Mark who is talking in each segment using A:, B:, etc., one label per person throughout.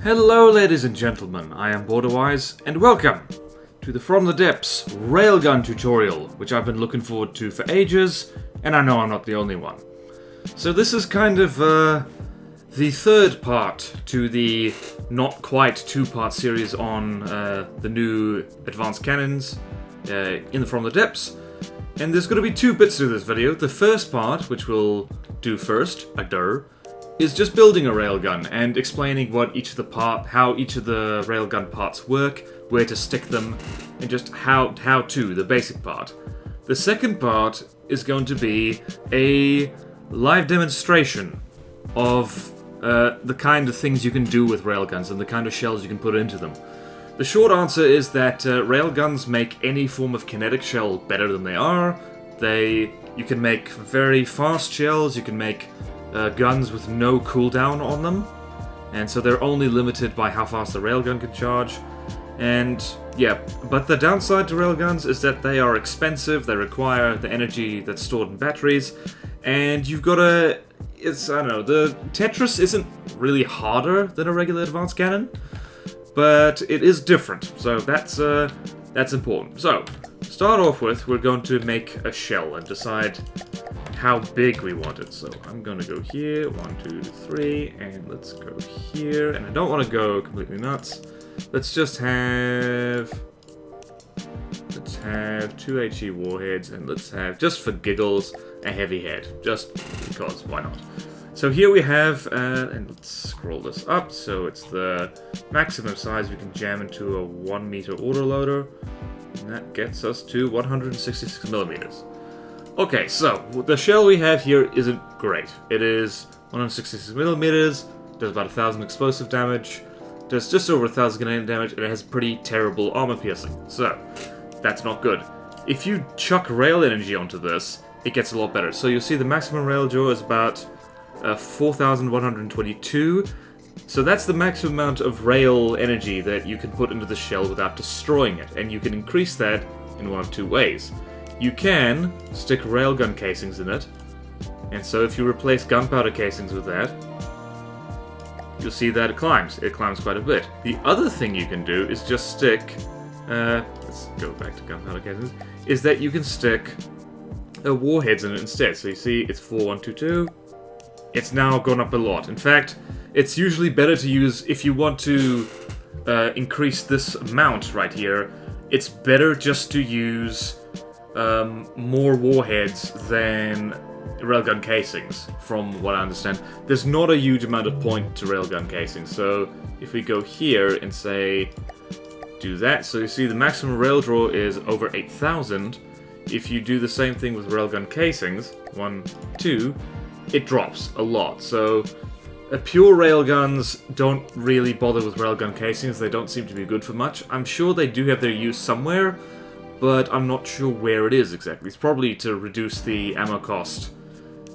A: Hello ladies and gentlemen, I am BorderWise, and welcome to the From the Depths Railgun tutorial, which I've been looking forward to for ages, and I know I'm not the only one. So this is kind of the third part to the not quite two-part series on the new advanced cannons in the From the Depths, and there's going to be two bits to this video. The first part, which we'll do first, is just building a railgun and explaining what how each of the railgun parts work, where to stick them, and just how to, the basic part. The second part is going to be a live demonstration of the kind of things you can do with railguns and the kind of shells you can put into them. The short answer is that railguns make any form of kinetic shell better than they are. You can make very fast shells, you can make guns with no cooldown on them, and so they're only limited by how fast the railgun can charge. And yeah, but the downside to railguns is that they are expensive, they require the energy that's stored in batteries, and you've got to... I don't know, the Tetris isn't really harder than a regular advanced cannon, but it is different, so that's important. So, to start off with, we're going to make a shell and decide how big we want it. So I'm going to go here, 1, 2, 3, and let's go here, and I don't want to go completely nuts. Let's just have... Let's have 2 HE warheads, and let's have, just for giggles, a heavy head. Just because, why not? So here we have, and let's scroll this up, so it's the maximum size we can jam into a 1 meter autoloader, and that gets us to 166 millimeters. Okay, so the shell we have here isn't great. It is 166 millimeters, does about 1,000 explosive damage, does just over 1,000 kinetic damage, and it has pretty terrible armor piercing. So, that's not good. If you chuck rail energy onto this, it gets a lot better. So you'll see the maximum rail jaw is about 4,122. So that's the maximum amount of rail energy that you can put into the shell without destroying it, and you can increase that in one of two ways. You can stick railgun casings in it, and so if you replace gunpowder casings with that, you'll see that it climbs. It climbs quite a bit. The other thing you can do is just stick, let's go back to gunpowder casings, is that you can stick warheads in it instead. So you see it's 4122. It's now gone up a lot. In fact, it's usually better to use, if you want to increase this amount right here, it's better just to use more warheads than railgun casings, from what I understand. There's not a huge amount of point to railgun casings, so if we go here and say, do that, so you see the maximum rail draw is over 8,000. If you do the same thing with railgun casings, 1, 2, it drops a lot. So pure railguns don't really bother with railgun casings, they don't seem to be good for much. I'm sure they do have their use somewhere, but I'm not sure where it is exactly. It's probably to reduce the ammo cost.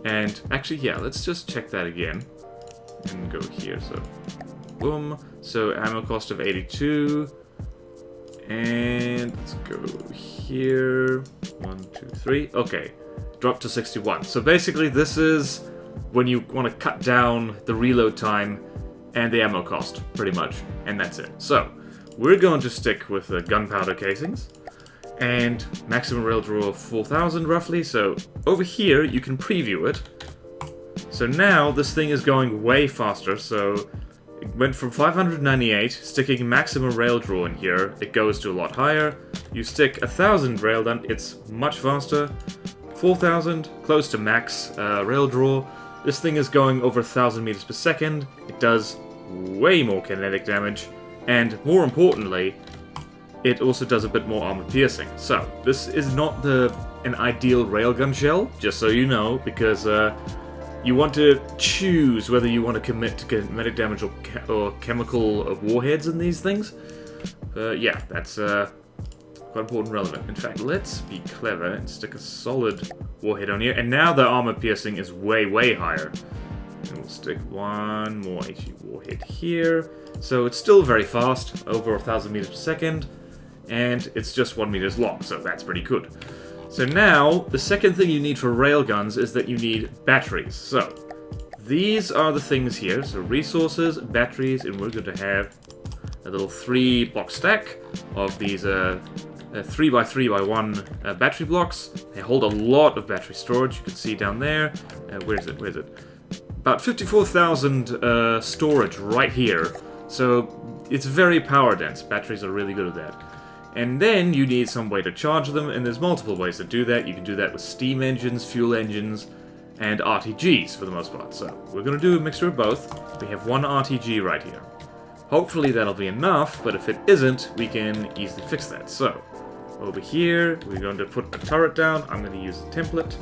A: And actually, yeah, let's just check that again. And go here, so boom. So ammo cost of 82. And let's go here. 1, 2, 3. Okay, drop to 61. So basically this is when you want to cut down the reload time and the ammo cost, pretty much. And that's it. So, we're going to stick with the gunpowder casings. And maximum rail draw of 4,000 roughly, so over here you can preview it. So now this thing is going way faster, so it went from 598, sticking maximum rail draw in here, it goes to a lot higher. You stick 1,000 rail done, it's much faster. 4,000, close to max rail draw. This thing is going over 1,000 meters per second, it does way more kinetic damage, and more importantly, it also does a bit more armor piercing. So, this is not an ideal railgun shell, just so you know, because you want to choose whether you want to commit to kinetic damage or chemical warheads in these things. Yeah, that's quite important and relevant. In fact, let's be clever and stick a solid warhead on here, and now the armor piercing is way, way higher. And we'll stick one more HE warhead here. So it's still very fast, over 1,000 meters per second. And it's just 1 meter long, so that's pretty good. So now, the second thing you need for railguns is that you need batteries. So, these are the things here. So resources, batteries, and we're going to have a little 3-block stack of these 3x3x1 battery blocks. They hold a lot of battery storage. You can see down there. Where is it? Where is it? About 54,000 storage right here. So it's very power dense. Batteries are really good at that. And then you need some way to charge them, and there's multiple ways to do that. You can do that with steam engines, fuel engines, and RTGs for the most part. So we're going to do a mixture of both. We have one RTG right here. Hopefully that'll be enough, but if it isn't, we can easily fix that. So over here, we're going to put a turret down. I'm going to use a template.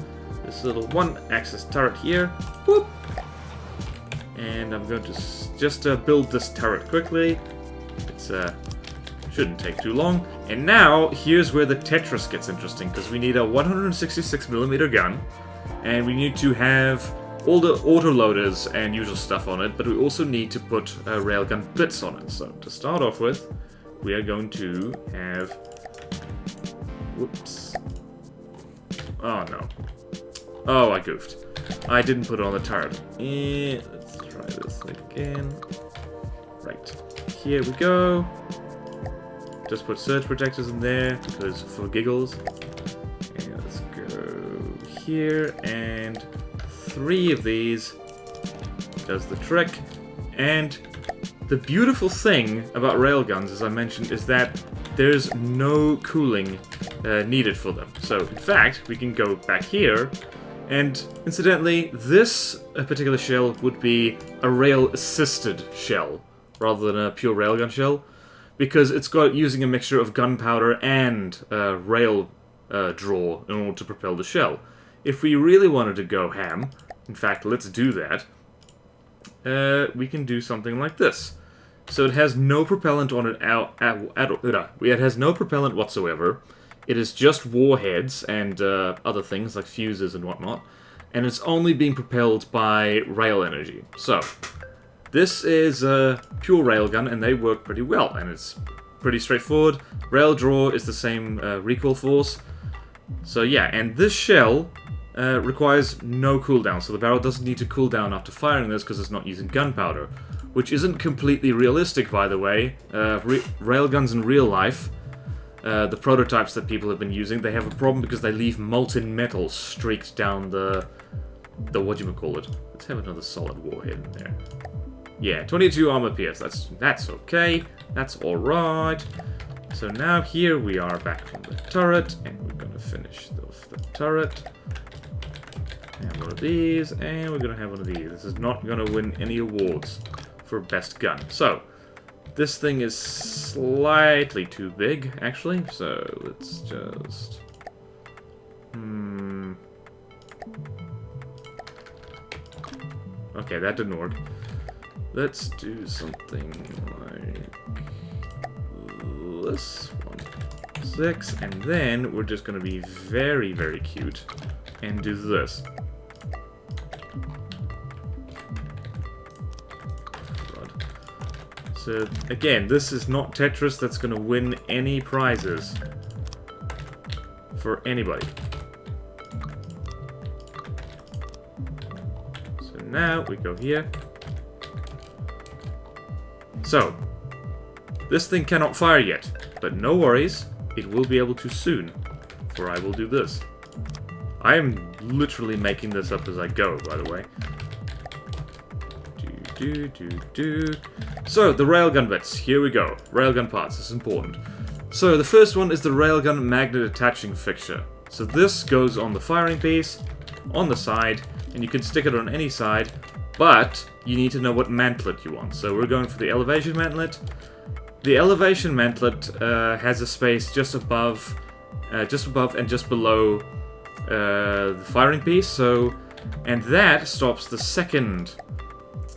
A: This little one-axis turret here. Whoop! And I'm going to just build this turret quickly. It's shouldn't take too long. And now, here's where the Tetris gets interesting, because we need a 166mm gun, and we need to have all the autoloaders and usual stuff on it, but we also need to put railgun bits on it. So, to start off with, we are going to have... Whoops. Oh, no. Oh, I goofed. I didn't put it on the turret. Let's try this again. Right. Here we go. Just put surge protectors in there, because for giggles. And let's go here, and 3 of these does the trick. And the beautiful thing about railguns, as I mentioned, is that there's no cooling needed for them. So, in fact, we can go back here, and incidentally, this particular shell would be a rail-assisted shell, rather than a pure railgun shell, because it's got using a mixture of gunpowder and rail draw in order to propel the shell. If we really wanted to go ham, in fact, let's do that, we can do something like this. So it has no propellant on it it has no propellant whatsoever. It is just warheads and other things like fuses and whatnot, and it's only being propelled by rail energy. So this is a pure railgun, and they work pretty well, and it's pretty straightforward. Rail draw is the same recoil force. So yeah, and this shell requires no cooldown, so the barrel doesn't need to cool down after firing this because it's not using gunpowder, which isn't completely realistic, by the way. Railguns in real life, the prototypes that people have been using, they have a problem because they leave molten metal streaked down the whatchamacallit. Let's have another solid warhead in there. Yeah, 22 Armour-piercing. That's okay. That's alright. So now here we are back on the turret, and we're going to finish off the turret. And one of these, and we're going to have one of these. This is not going to win any awards for best gun. So, this thing is slightly too big, actually. So, let's just... Okay, that didn't work. Let's do something like this. 1.6, and then we're just going to be very, very cute and do this. So, again, this is not Tetris that's going to win any prizes for anybody. So now we go here. So, this thing cannot fire yet, but no worries, it will be able to soon, for I will do this. I am literally making this up as I go, by the way. So, the railgun bits, here we go. Railgun parts, this is important. So, the first one is the railgun magnet attaching fixture. So this goes on the firing piece, on the side, and you can stick it on any side, but you need to know what mantlet you want. So we're going for the elevation mantlet. The elevation mantlet has a space just above and just below the firing piece. So, and that stops the second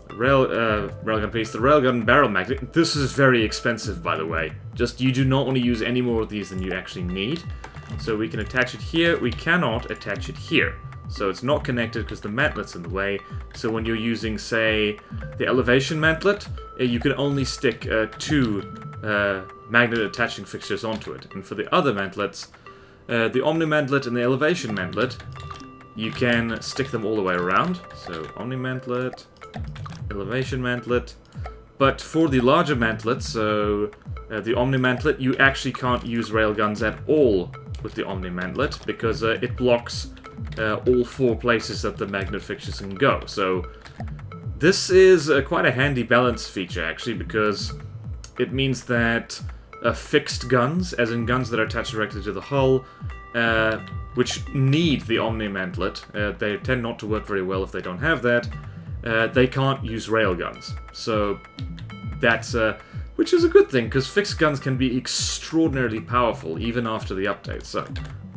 A: railgun piece, the railgun barrel magnet. This is very expensive, by the way. Just, you do not want to use any more of these than you actually need. So we can attach it here. We cannot attach it here. So it's not connected because the mantlet's in the way. So when you're using, say, the elevation mantlet, you can only stick 2 magnet attaching fixtures onto it. And for the other mantlets, the Omni mantlet and the elevation mantlet, you can stick them all the way around. So Omni Mantlet, Elevation Mantlet. But for the larger mantlets, so the Omni Mantlet, you actually can't use railguns at all with the Omni Mantlet because it blocks all 4 places that the magnet fixtures can go. So this is quite a handy balance feature actually, because it means that fixed guns, as in guns that are attached directly to the hull, which need the Omni Mantlet, they tend not to work very well if they don't have that. They can't use railguns. So that's which is a good thing, because fixed guns can be extraordinarily powerful even after the update. So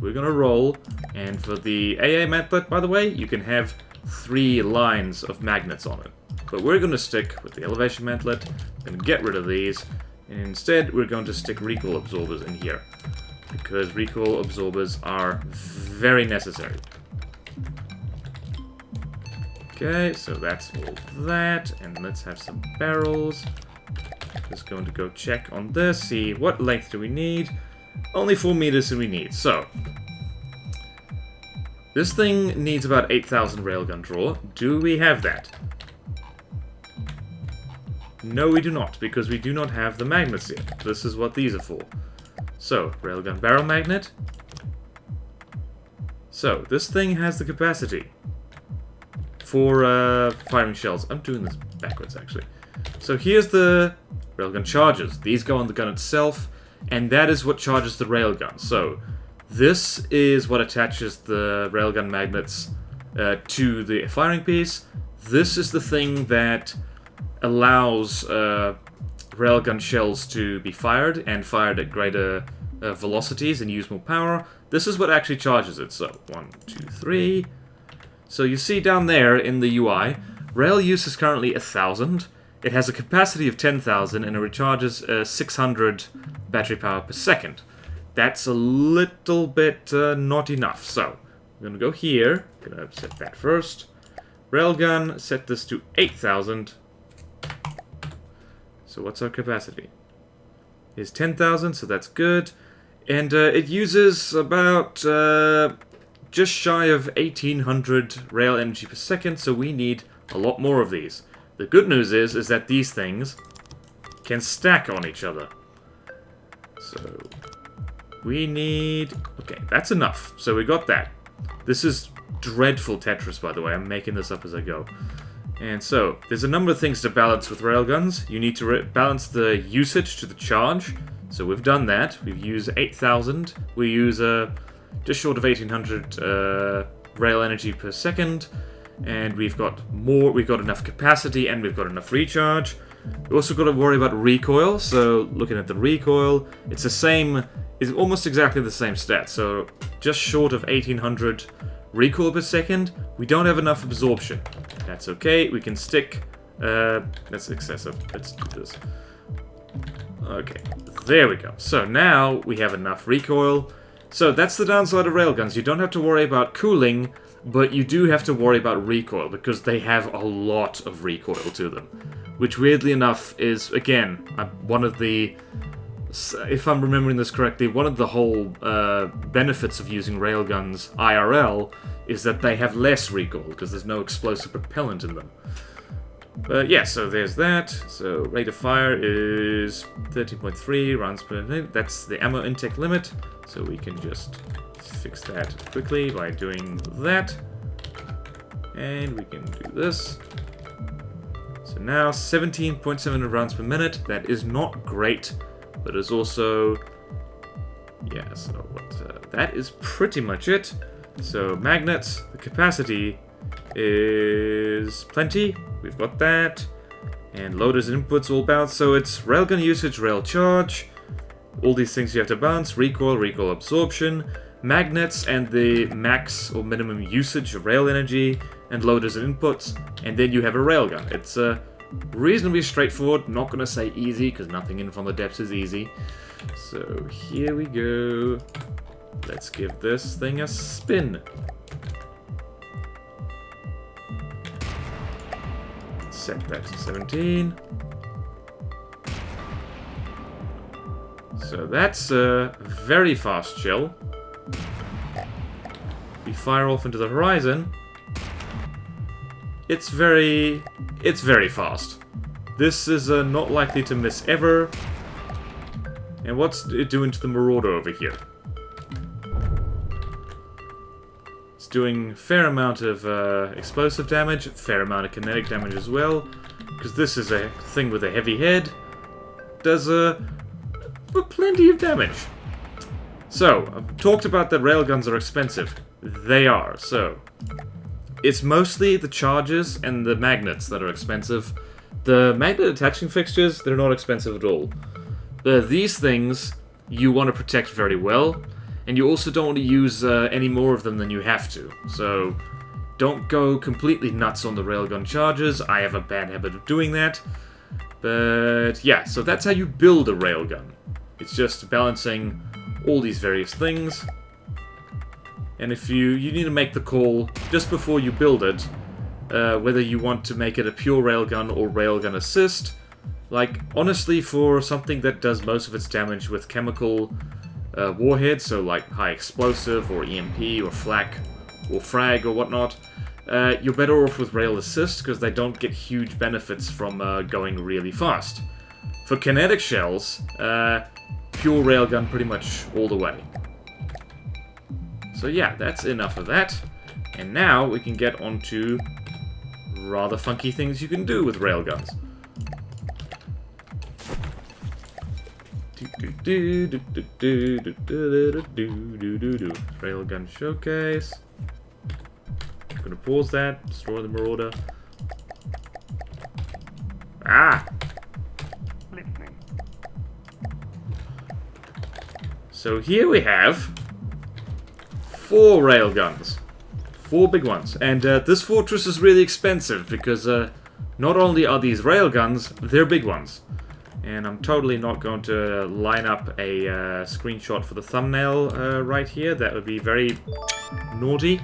A: we're gonna roll, and for the AA Mantlet, by the way, you can have 3 lines of magnets on it. But we're gonna stick with the Elevation Mantlet, and get rid of these, and instead we're going to stick recoil absorbers in here, because recoil absorbers are very necessary. Okay, so that's all that, and let's have some barrels. Just going to go check on this, see what length do we need. Only 4 meters do we need, so this thing needs about 8,000 railgun draw. Do we have that? No, we do not, because we do not have the magnets yet. This is what these are for. So, railgun barrel magnet. So, this thing has the capacity for firing shells. I'm doing this backwards, actually. So here's the railgun charges. These go on the gun itself, and that is what charges the railgun. So this is what attaches the railgun magnets to the firing piece. This is the thing that allows railgun shells to be fired, and fired at greater velocities and use more power. This is what actually charges it. So 1, 2, 3. So you see down there in the UI, rail use is currently 1,000. It has a capacity of 10,000, and it recharges 600 battery power per second. That's a little bit not enough. So I'm gonna go here. Gonna set that first. Railgun, set this to 8,000. So what's our capacity? Is 10,000, so that's good. And it uses about just shy of 1,800 rail energy per second, so we need a lot more of these. The good news is that these things can stack on each other. So we need... okay, that's enough. So we got that. This is dreadful Tetris, by the way. I'm making this up as I go. And so, there's a number of things to balance with railguns. You need to balance the usage to the charge. So we've done that. We've used 8,000. We use just short of 1,800 rail energy per second. And we've got more, we've got enough capacity, and we've got enough recharge. We've also got to worry about recoil. So looking at the recoil, it's the same, it's almost exactly the same stat. So just short of 1,800 recoil per second. We don't have enough absorption. That's okay, we can stick, that's excessive, let's do this. Okay, there we go. So now we have enough recoil. So that's the downside of railguns. You don't have to worry about cooling, but you do have to worry about recoil, because they have a lot of recoil to them. Which, weirdly enough, is, again, one of the, if I'm remembering this correctly, one of the whole benefits of using railguns IRL is that they have less recoil, because there's no explosive propellant in them. But yeah, so there's that. So rate of fire is 13.3 rounds per minute. That's the ammo intake limit, so we can just fix that quickly by doing that. And we can do this. So now 17.7 rounds per minute. That is not great, but it's also... yeah, so what, that is pretty much it. So magnets, the capacity is plenty. We've got that. And loaders and inputs all balanced. So it's railgun usage, rail charge. All these things you have to balance. Recoil, recoil absorption. Magnets and the max or minimum usage of rail energy. And loaders and inputs. And then you have a railgun. It's reasonably straightforward. Not going to say easy, because nothing in From the Depths is easy. So here we go. Let's give this thing a spin. Set that to 17. So that's a very fast chill. We you fire off into the horizon, it's very fast. This is not likely to miss ever. And what's it doing to the Marauder over here? It's doing a fair amount of explosive damage, a fair amount of kinetic damage as well, because this is a thing with a heavy head. Does plenty of damage. So, I've talked about that railguns are expensive. They are, so... It's mostly the charges and the magnets that are expensive. The magnet attaching fixtures, they're not expensive at all. These things, you want to protect very well, and you also don't want to use any more of them than you have to. So, don't go completely nuts on the railgun charges. I have a bad habit of doing that. But yeah, so that's how you build a railgun. It's just balancing all these various things. And if you need to make the call just before you build it, whether you want to make it a pure railgun or railgun assist. Like, honestly, for something that does most of its damage with chemical warheads, so like high explosive or EMP or flak or frag or whatnot, you're better off with rail assist because they don't get huge benefits from going really fast. For kinetic shells, pure railgun pretty much all the way. So yeah, that's enough of that. And now we can get on to rather funky things you can do with railguns. Railgun Showcase. I'm gonna pause that, destroy the Marauder. Ah! So here we have 4 railguns. 4 big ones. And this fortress is really expensive because not only are these railguns, they're big ones. And I'm totally not going to line up a screenshot for the thumbnail right here. That would be very naughty.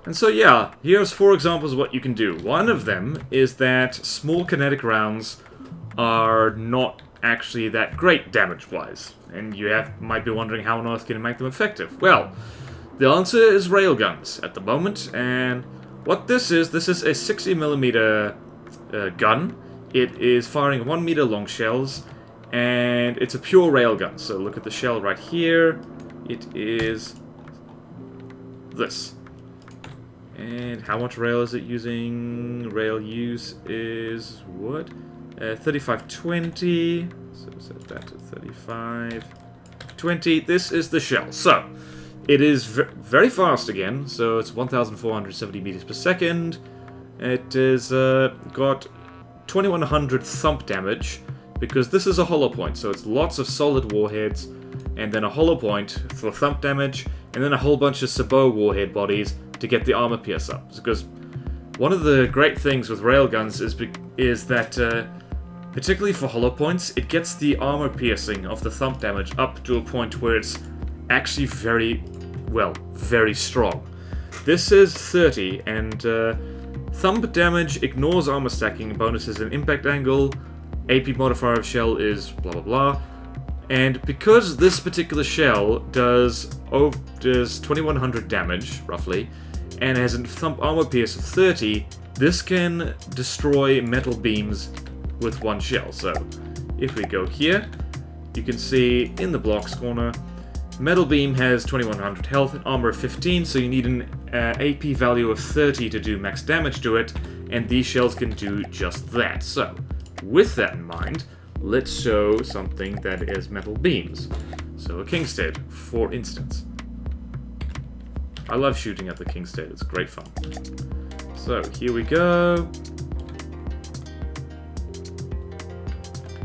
A: And so yeah, here's 4 examples of what you can do. One of them is that small kinetic rounds are not actually that great damage-wise. And you might be wondering how on earth can you make them effective. Well, the answer is railguns at the moment. And what this is a 60mm gun. It is firing 1 meter long shells, and it's a pure railgun. So look at the shell right here. It is this. And how much rail is it using? Rail use is what? 3520. So set that to 3520. This is the shell. So it is very fast again. So it's 1,470 meters per second. It is got 2100 thump damage, because this is a hollow point, so it's lots of solid warheads, and then a hollow point for thump damage, and then a whole bunch of sabot warhead bodies to get the armor pierce up. Because one of the great things with railguns is that, particularly for hollow points, it gets the armor piercing of the thump damage up to a point where it's actually very strong. This is 30, and thump damage ignores armor stacking bonuses and impact angle. AP modifier of shell is blah blah blah. And because this particular shell does 2100 damage, roughly, and has a thump armor pierce of 30, this can destroy metal beams with 1 shell. So, if we go here, you can see in the blocks corner, metal beam has 2100 health and armor of 15, so you need an AP value of 30 to do max damage to it, and these shells can do just that. So, with that in mind, let's show something that is metal beams. So a Kingstead, for instance. I love shooting at the Kingstead, it's great fun. So, here we go.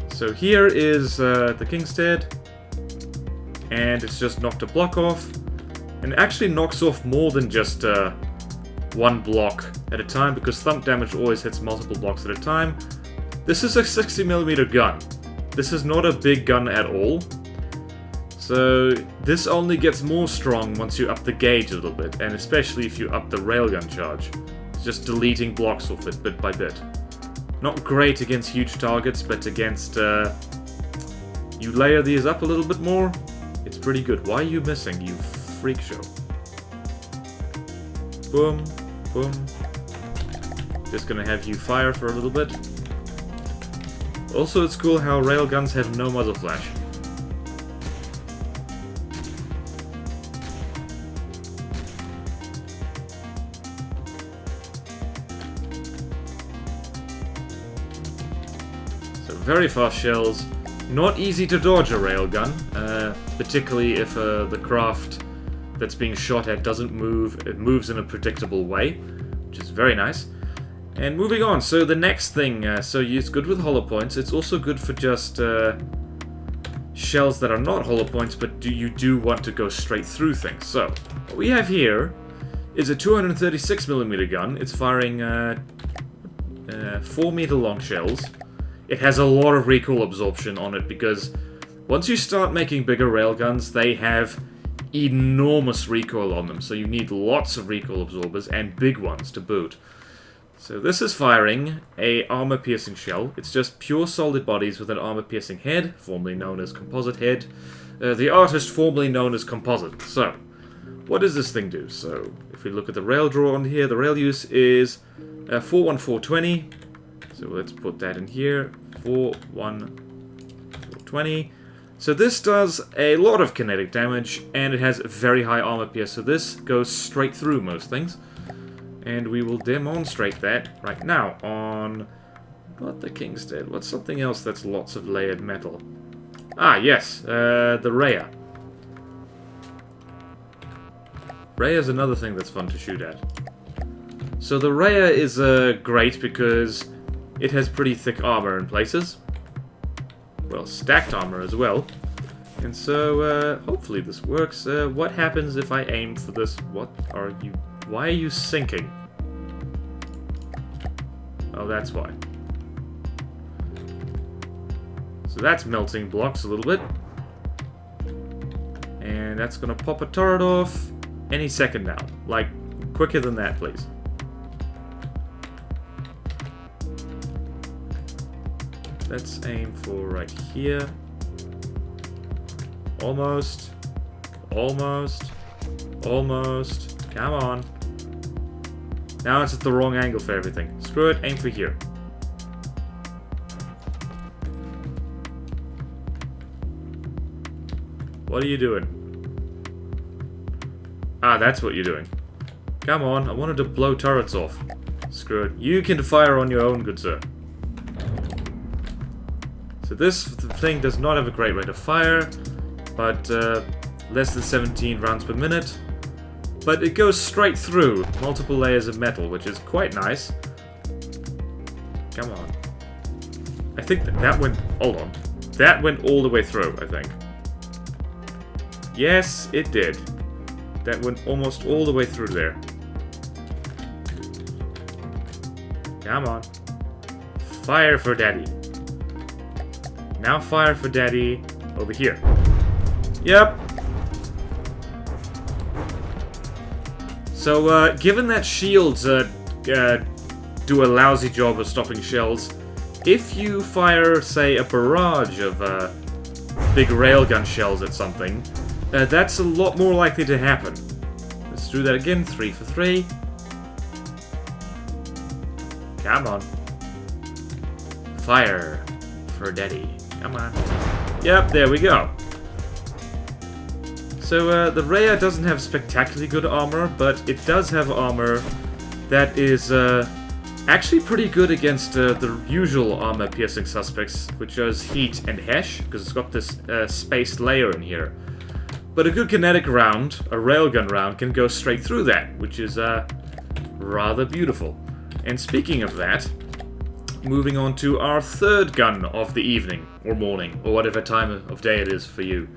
A: So here is the Kingstead, and it's just knocked a block off. And it actually knocks off more than just 1 block at a time, because thump damage always hits multiple blocks at a time. This is a 60mm gun. This is not a big gun at all. So this only gets more strong once you up the gauge a little bit, and especially if you up the railgun charge. It's just deleting blocks off it bit by bit. Not great against huge targets, but against... you layer these up a little bit more, it's pretty good. Why are you missing, you freak show? Boom, boom. Just gonna have you fire for a little bit. Also, it's cool how railguns have no muzzle flash. So very fast shells. Not easy to dodge a railgun, particularly if the craft that's being shot at doesn't move. It moves in a predictable way, which is very nice. And moving on, so the next thing, so it's good with hollow points. It's also good for just shells that are not hollow points, but you do want to go straight through things. So what we have here is a 236mm gun. It's firing 4-meter long shells. It has a lot of recoil absorption on it because once you start making bigger railguns, they have enormous recoil on them. So you need lots of recoil absorbers and big ones to boot. So this is firing a armor-piercing shell. It's just pure solid bodies with an armor-piercing head, formerly known as composite head. The artist formerly known as composite. So, what does this thing do? So, if we look at the rail draw on here, the rail use is 41420. So let's put that in here. 41420. So this does a lot of kinetic damage, and it has very high armor pierce. So this goes straight through most things. And we will demonstrate that right now on... Not the King's Dead. What's something else that's lots of layered metal? Ah, yes. The Rhea. Rhea is another thing that's fun to shoot at. So the Rhea is great because it has pretty thick armor in places. Well, stacked armor as well. And so, hopefully this works. What happens if I aim for this? What are you... Why are you sinking? Oh, that's why. So that's melting blocks a little bit. And that's gonna pop a turret off any second now. Like, quicker than that, please. Let's aim for right here. Almost. Almost. Almost. Come on. Now it's at the wrong angle for everything. Screw it, aim for here. What are you doing? Ah, that's what you're doing. Come on, I wanted to blow turrets off. Screw it. You can fire on your own, good sir. So this thing does not have a great rate of fire, but less than 17 rounds per minute. But it goes straight through multiple layers of metal, which is quite nice. Come on. I think that went... Hold on. That went all the way through, I think. Yes, it did. That went almost all the way through there. Come on. Fire for daddy. Now fire for daddy over here. Yep. So, given that shields do a lousy job of stopping shells, if you fire, say, a barrage of big railgun shells at something, that's a lot more likely to happen. Let's do that again. 3 for 3. Come on. Fire for daddy. Come on. Yep, there we go. So, the Rhea doesn't have spectacularly good armor, but it does have armor that is actually pretty good against the usual armor-piercing suspects, which is heat and hesh, because it's got this spaced layer in here. But a good kinetic round, a railgun round, can go straight through that, which is rather beautiful. And speaking of that, moving on to our third gun of the evening, or morning, or whatever time of day it is for you.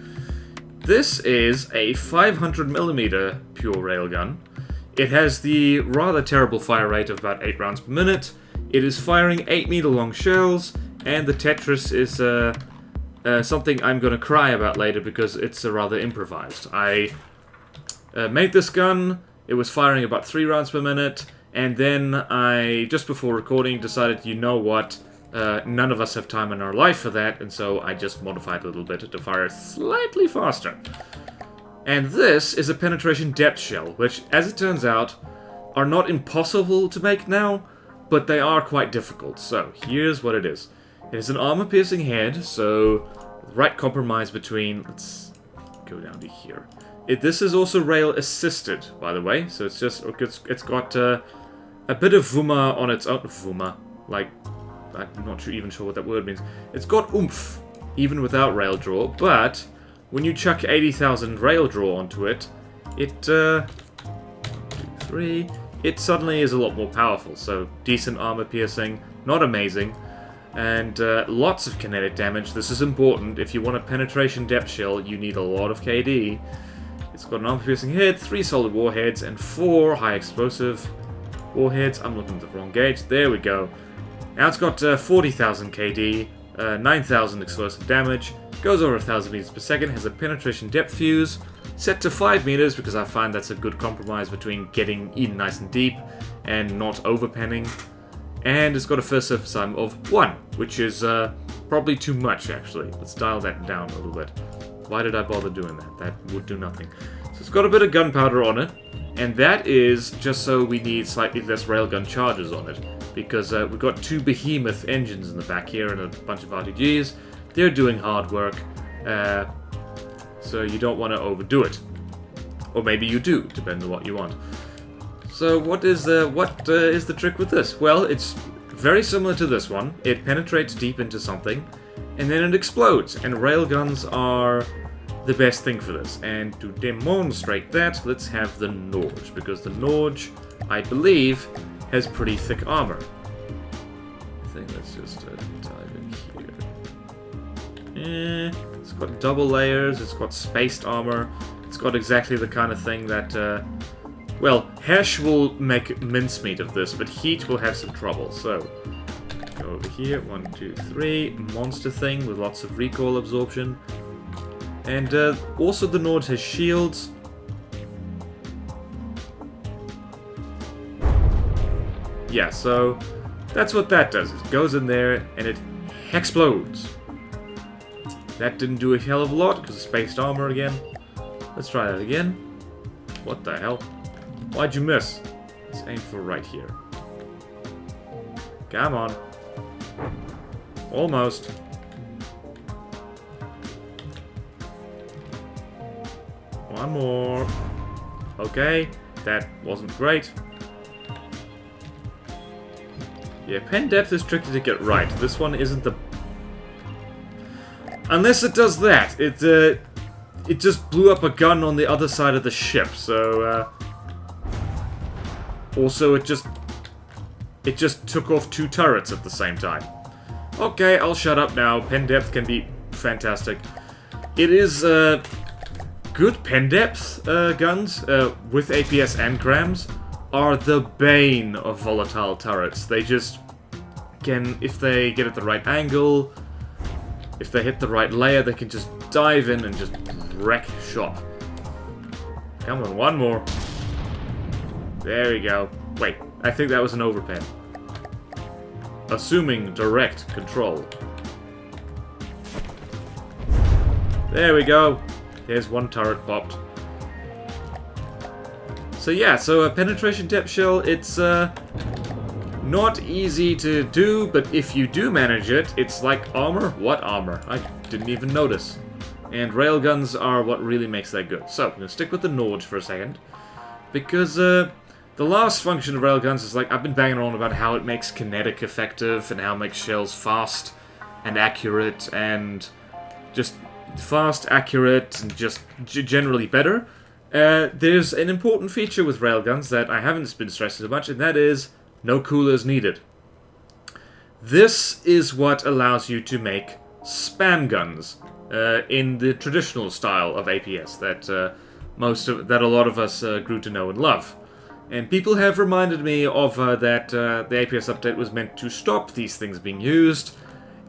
A: This is a 500mm pure railgun. It has the rather terrible fire rate of about 8 rounds per minute. It is firing 8-meter long shells, and the Tetris is something I'm going to cry about later because it's rather improvised. I made this gun, it was firing about 3 rounds per minute, and then I, just before recording, decided, you know what, none of us have time in our life for that, and so I just modified a little bit to fire slightly faster. And this is a penetration depth shell, which, as it turns out, are not impossible to make now, but they are quite difficult. So, here's what it is. It is an armor-piercing head, so the right compromise between... Let's go down to here. This is also rail-assisted, by the way, so it's just... It's got a bit of Vuma on its own... Vuma? Like, I'm not even sure what that word means. It's got oomph, even without rail draw, but when you chuck 80,000 rail draw onto it, it... 2, 3... It suddenly is a lot more powerful, so decent armor piercing, not amazing, and lots of kinetic damage. This is important. If you want a penetration depth shell, you need a lot of KD. It's got an armor piercing head, 3 solid warheads, and 4 high explosive warheads. I'm looking at the wrong gauge. There we go. Now it's got 40,000 KD, 9,000 explosive damage, goes over 1,000 meters per second, has a penetration depth fuse, set to 5 meters because I find that's a good compromise between getting in nice and deep and not overpenning. And it's got a first surface time of 1, which is probably too much actually. Let's dial that down a little bit. Why did I bother doing that? That would do nothing. So it's got a bit of gunpowder on it, and that is just so we need slightly less railgun charges on it, because we've got 2 behemoth engines in the back here and a bunch of RTGs. They're doing hard work. So you don't want to overdo it. Or maybe you do, depending on what you want. So what is the trick with this? Well, it's very similar to this one. It penetrates deep into something, and then it explodes. And railguns are the best thing for this. And to demonstrate that, let's have the Norge, because the Norge, I believe, has pretty thick armor. I think let's just dive in here. It's got double layers, it's got spaced armor, it's got exactly the kind of thing that, well, Hesh will make mincemeat of this, but Heat will have some trouble. So, go over here, 1, 2, 3, monster thing with lots of recoil absorption. And also the Nord has shields. Yeah, so that's what that does. It goes in there and it explodes. That didn't do a hell of a lot because of spaced armor again. Let's try that again. What the hell? Why'd you miss? Let's aim for right here. Come on. Almost. One more. Okay, that wasn't great. Yeah, pen depth is tricky to get right. This one isn't the... Unless it does that. It just blew up a gun on the other side of the ship, so... Also, it just took off 2 turrets at the same time. Okay, I'll shut up now. Pen depth can be fantastic. It is, good pen depth guns, with APS and grams, are the bane of volatile turrets. They just can, if they get at the right angle, if they hit the right layer, they can just dive in and just wreck shop. Come on, one more. There we go. Wait, I think that was an overpen. Assuming direct control. There we go. There's 1 turret popped. So yeah, so a penetration depth shell, it's not easy to do, but if you do manage it, it's like armor. What armor? I didn't even notice. And railguns are what really makes that good. So, I'm going to stick with the Norge for a second, because the last function of railguns is like, I've been banging on about how it makes kinetic effective, and how it makes shells fast and accurate, and just fast, accurate, and just generally better. There's an important feature with railguns that I haven't been stressing so much, and that is no coolers needed. This is what allows you to make spam guns in the traditional style of APS that that a lot of us grew to know and love. And people have reminded me of that the APS update was meant to stop these things being used.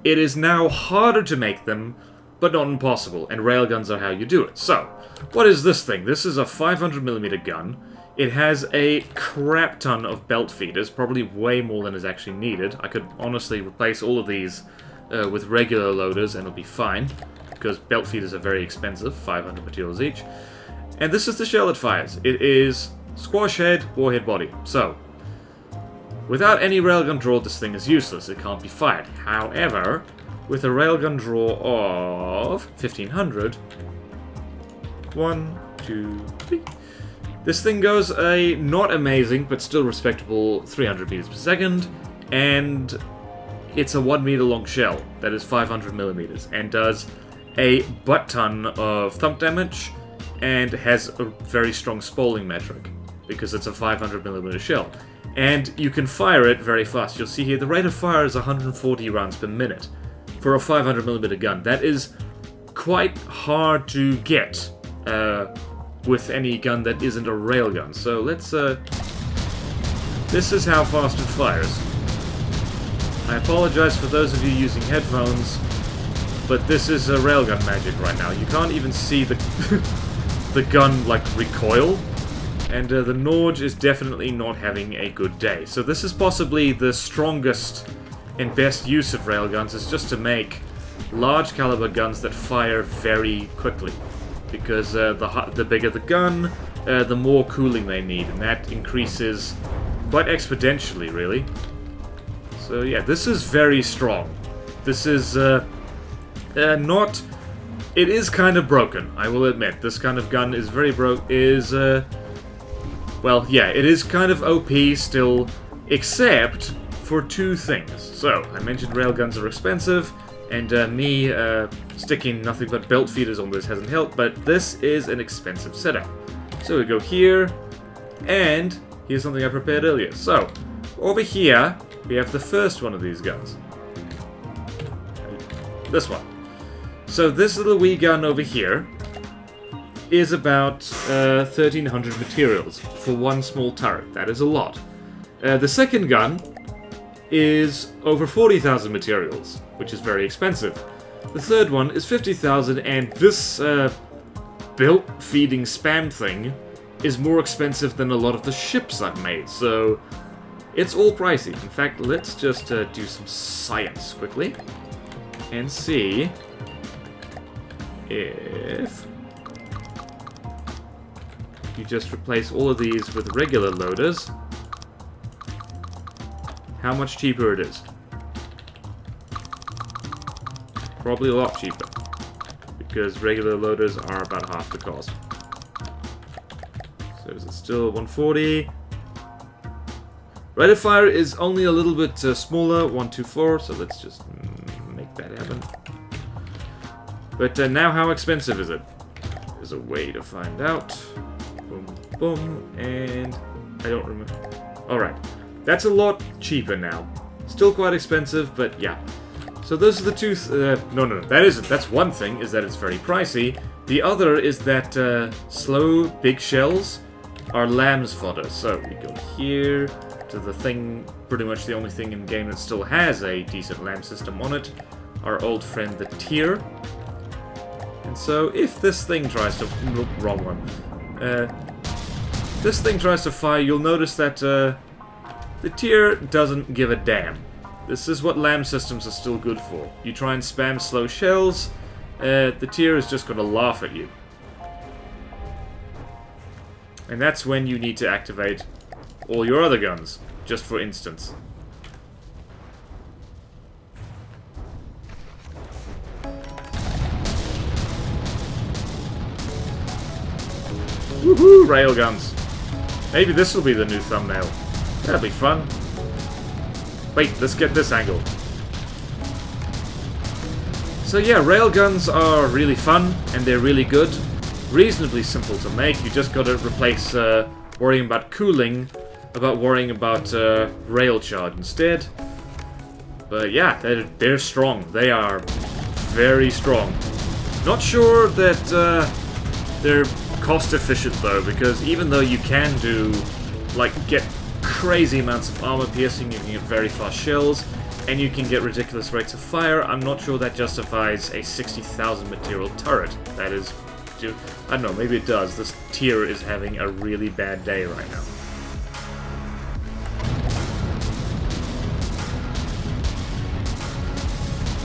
A: It is now harder to make them, but not impossible, and railguns are how you do it. So, what is this thing? This is a 500mm gun. It has a crap ton of belt feeders, probably way more than is actually needed. I could honestly replace all of these with regular loaders and it'll be fine, because belt feeders are very expensive, 500 materials each. And this is the shell it fires. It is Squash head, warhead body. So, without any railgun draw, this thing is useless. It can't be fired. However, with a railgun draw of 1500, 1, 2, 3. This thing goes a not amazing, but still respectable 300 meters per second, and it's a 1 meter long shell that is 500 millimeters and does a butt ton of thump damage and has a very strong spalling metric because it's a 500 millimeter shell. And you can fire it very fast. You'll see here the rate of fire is 140 rounds per minute for a 500 millimeter gun. That is quite hard to get with any gun that isn't a railgun. So let's this is how fast it fires. I apologize for those of you using headphones, but this is a railgun magic right now. You can't even see the the gun like recoil, and the Norge is definitely not having a good day. So this is possibly the strongest and best use of railguns, is just to make large caliber guns that fire very quickly, because the bigger the gun, the more cooling they need, and that increases quite exponentially, really. So yeah, this is very strong. This is not... It is kind of broken, I will admit. This kind of gun is very well, yeah, it is kind of OP still, except for two things. So, I mentioned railguns are expensive, and me sticking nothing but belt feeders on this hasn't helped, but this is an expensive setup. So we go here, and here's something I prepared earlier. So, over here, we have the first one of these guns. This one. So this little wee gun over here is about 1,300 materials for one small turret. That is a lot. The second gun is over 40,000 materials, which is very expensive. The third one is 50,000, and this belt-feeding spam thing is more expensive than a lot of the ships I've made, so it's all pricey. In fact, let's just do some science quickly and see if you just replace all of these with regular loaders, how much cheaper it is. Probably a lot cheaper, because regular loaders are about half the cost. So is it still 140? Rate of fire is only a little bit smaller, 124, so let's just make that happen. But now how expensive is it? There's a way to find out. Boom, boom, and I don't remember. Alright, that's a lot cheaper now. Still quite expensive, but yeah. So those are the two... no, that isn't. That's one thing, is that it's very pricey. The other is that slow, big shells are lamb's fodder. So we go here to the thing, pretty much the only thing in the game that still has a decent lamb system on it. Our old friend, the Tier. And so, if this thing tries to... wrong one. If this thing tries to fire, you'll notice that the Tier doesn't give a damn. This is what lamb systems are still good for. You try and spam slow shells, the Tier is just going to laugh at you. And that's when you need to activate all your other guns, just for instance. Woohoo! Railguns. Maybe this will be the new thumbnail. That'll be fun. Wait, let's get this angle. So yeah, railguns are really fun, and they're really good. Reasonably simple to make. You just gotta replace worrying about cooling, about worrying about rail charge instead. But yeah, they're strong. They are very strong. Not sure that they're cost efficient though, because even though you can do, like, get crazy amounts of armor piercing, you can get very fast shells, and you can get ridiculous rates of fire, I'm not sure that justifies a 60,000 material turret. That is, I don't know, maybe it does. This Tier is having a really bad day right now.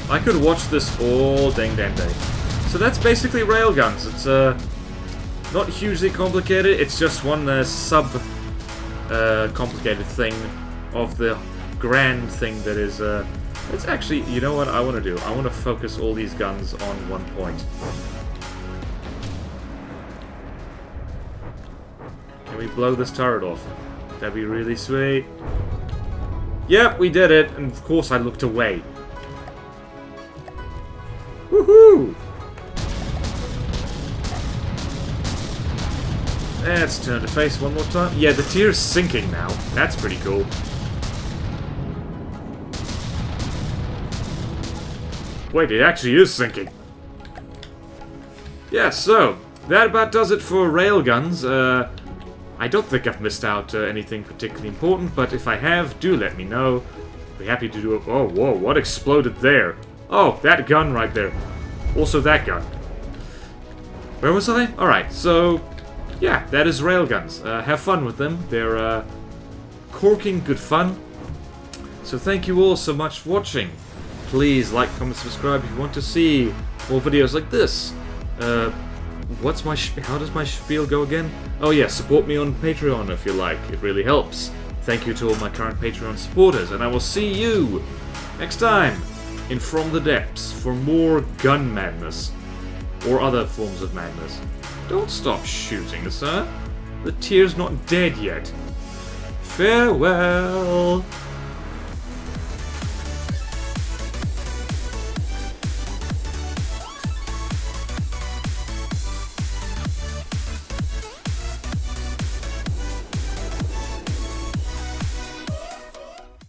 A: I could watch this all dang day. So that's basically railguns. It's Not hugely complicated, it's just one complicated thing of the grand thing that is, it's actually, you know what I want to do? I want to focus all these guns on one point. Can we blow this turret off? That'd be really sweet. Yep, we did it, and of course I looked away. Woohoo! Let's turn to face one more time. Yeah, the tier's sinking now. That's pretty cool. Wait, it actually is sinking. Yeah, so, that about does it for Railguns. I don't think I've missed out anything particularly important, but if I have, do let me know. Be happy to do it. Oh, whoa, what exploded there? Oh, that gun right there. Also that gun. Where was I? Alright, so, yeah, that is Railguns. Have fun with them. They're corking good fun. So thank you all so much for watching. Please like, comment, subscribe if you want to see more videos like this. How does my spiel go again? Oh yeah, support me on Patreon if you like. It really helps. Thank you to all my current Patreon supporters, and I will see you next time in From the Depths for more gun madness. Or other forms of madness. Don't stop shooting, sir. The tier's not dead yet. Farewell!